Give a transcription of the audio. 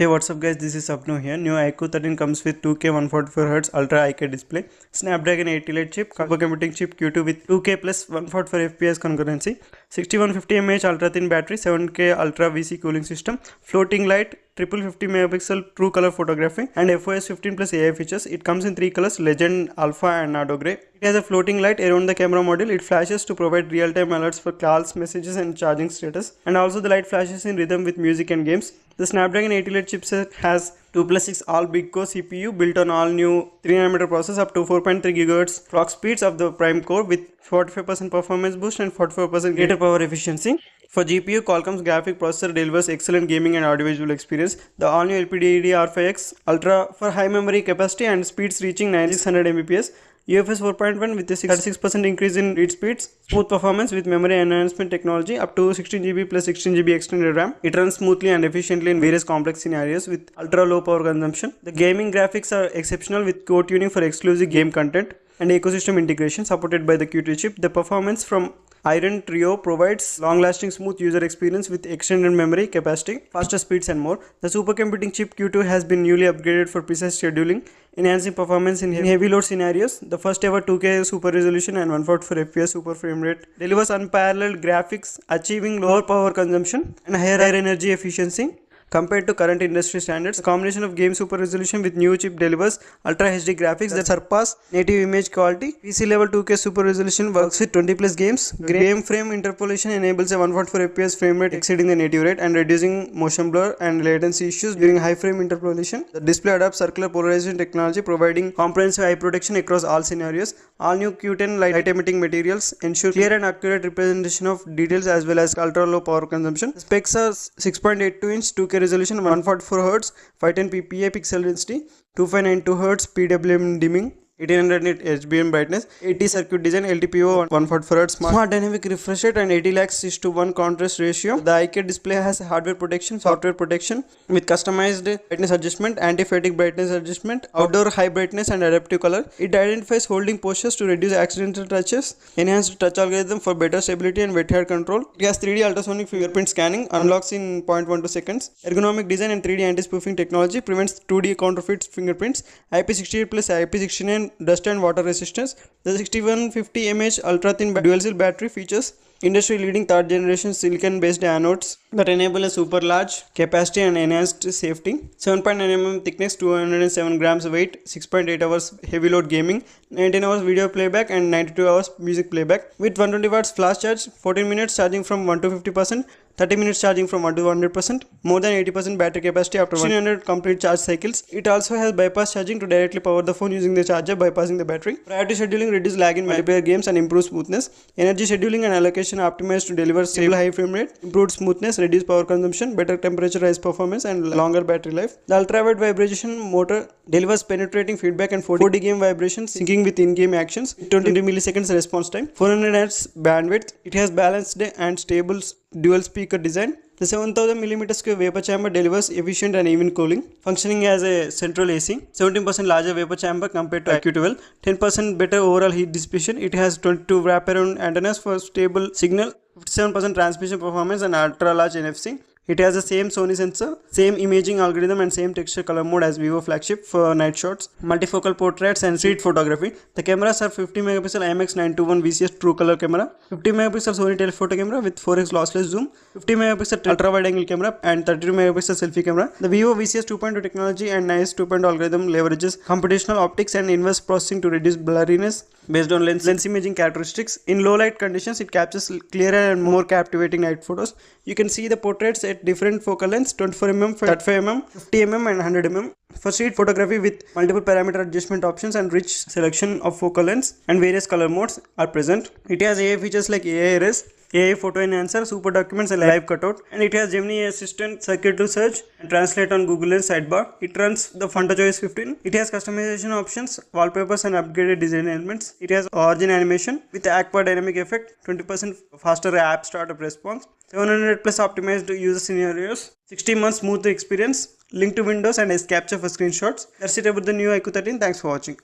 Hey, what's up guys, this is Sapno here. New iQOO 13 comes with 2K 144Hz Ultra IK display, Snapdragon 8 Elite chip, supercomputing chip Q2 with 2K plus 144 FPS concurrency, 6150 mAh ultra thin battery, 7K Ultra VC cooling system, floating light, triple 50 megapixel true color photography, and FOS 15 plus AI features. It comes in 3 colors: Legend, Alpha and Nano Grey. It has a floating light around the camera module. It flashes to provide real-time alerts for calls, messages and charging status, and also the light flashes in rhythm with music and games. The Snapdragon 8 Elite chipset has 2+6 all big core CPU built on all new 3nm process up to 4.3 GHz clock speeds of the prime core with 45% performance boost and 44% greater power efficiency. For GPU, Qualcomm's graphic processor delivers excellent gaming and audiovisual experience. The all-new LPDDR5X Ultra for high memory capacity and speeds reaching 9600 Mbps. UFS 4.1 with a 36% increase in read speeds, smooth performance with memory enhancement technology up to 16GB plus 16GB extended RAM. It runs smoothly and efficiently in various complex scenarios with ultra low power consumption. The gaming graphics are exceptional with core tuning for exclusive game content and ecosystem integration supported by the Q2 chip. The performance from Iron Trio provides long-lasting smooth user experience with extended memory capacity, faster speeds and more. The supercomputing chip Q2 has been newly upgraded for precise scheduling, enhancing performance in heavy load scenarios. The first ever 2K super resolution and 144 FPS super frame rate delivers unparalleled graphics, achieving lower power consumption and higher energy efficiency compared to current industry standards. The combination of game super resolution with new chip delivers Ultra HD graphics that surpass native image quality. PC level 2K super resolution works with 20 plus games. Game frame interpolation enables a 144 FPS frame rate exceeding the native rate and reducing motion blur and latency issues during high frame interpolation. The display adopts circular polarization technology, providing comprehensive eye protection across all scenarios. All new Q10 light emitting materials ensure clear and accurate representation of details as well as ultra low power consumption. The specs are 6.82-inch 2K resolution, 144Hz, 510 ppi pixel density, 2592Hz PWM dimming, 1800 nit HBM brightness, 80 circuit design, LTPO 144Hz smart dynamic refresh rate and 80 lakhs 6:1 contrast ratio. The IK display has hardware protection, software protection with customized brightness adjustment, anti-fatigue brightness adjustment, outdoor high brightness and adaptive color. It identifies holding postures to reduce accidental touches, enhanced touch algorithm for better stability and wet hair control. It has 3D ultrasonic fingerprint scanning, unlocks in 0.12 seconds. Ergonomic design and 3D anti-spoofing technology prevents 2D counterfeit fingerprints. IP68 plus IP69 dust and water resistance. The 6150 mAh ultra thin dual cell battery features industry leading third generation silicon based anodes that enable a super large capacity and enhanced safety. 7.9 mm thickness, 207 grams weight, 6.8 hours heavy load gaming, 19 hours video playback and 92 hours music playback with 120 watts flash charge, 14 minutes charging from 1 to 50%, 30 minutes charging from 1 to 100%, more than 80% battery capacity after 100 complete charge cycles. It also has bypass charging to directly power the phone using the charger bypassing the battery. Priority scheduling reduces lag in multiplayer games and improves smoothness. Energy scheduling and allocation optimized to deliver stable high frame rate, improved smoothness, reduced power consumption, better temperature rise performance and longer battery life. The ultra-wide vibration motor delivers penetrating feedback and 4D game vibrations syncing with in-game actions, 20 milliseconds response time, 400 Hz bandwidth. It has balanced and stable dual speaker design. The 7000mm square vapor chamber delivers efficient and even cooling, functioning as a central AC. 17% larger vapor chamber compared to iQOO 12, 10% better overall heat dissipation. It has 22 wraparound antennas for stable signal, 57% transmission performance and ultra large NFC. It has the same Sony sensor, same imaging algorithm and same texture color mode as Vivo flagship for night shots, multifocal portraits and street photography. The cameras are 50 megapixel IMX921 VCS true color camera, 50 megapixel Sony telephoto camera with 4x lossless zoom, 50 megapixel ultra wide angle camera and 32 megapixel selfie camera. The Vivo VCS 2.2 technology and NICE 2.0 algorithm leverages computational optics and inverse processing to reduce blurriness based on lens imaging characteristics. In low light conditions, it captures clearer and more captivating night photos. You can see the portraits at different focal lengths, 24mm, 35mm, 50mm and 100mm. For street photography with multiple parameter adjustment options and rich selection of focal lengths and various color modes are present. It has AI features like AI erase, AI photo enhancer, super documents and live cutout, and it has Gemini assistant, circuit to search and translate on Google Lens sidebar. It runs the FunTouchOS 15. It has customization options, wallpapers and upgraded design elements. It has origin animation with Aqua dynamic effect, 20% faster app startup response, 700 plus optimized user scenarios, 60 months smooth experience, link to Windows and S capture for screenshots. That's it about the new iQOO 13. Thanks for watching.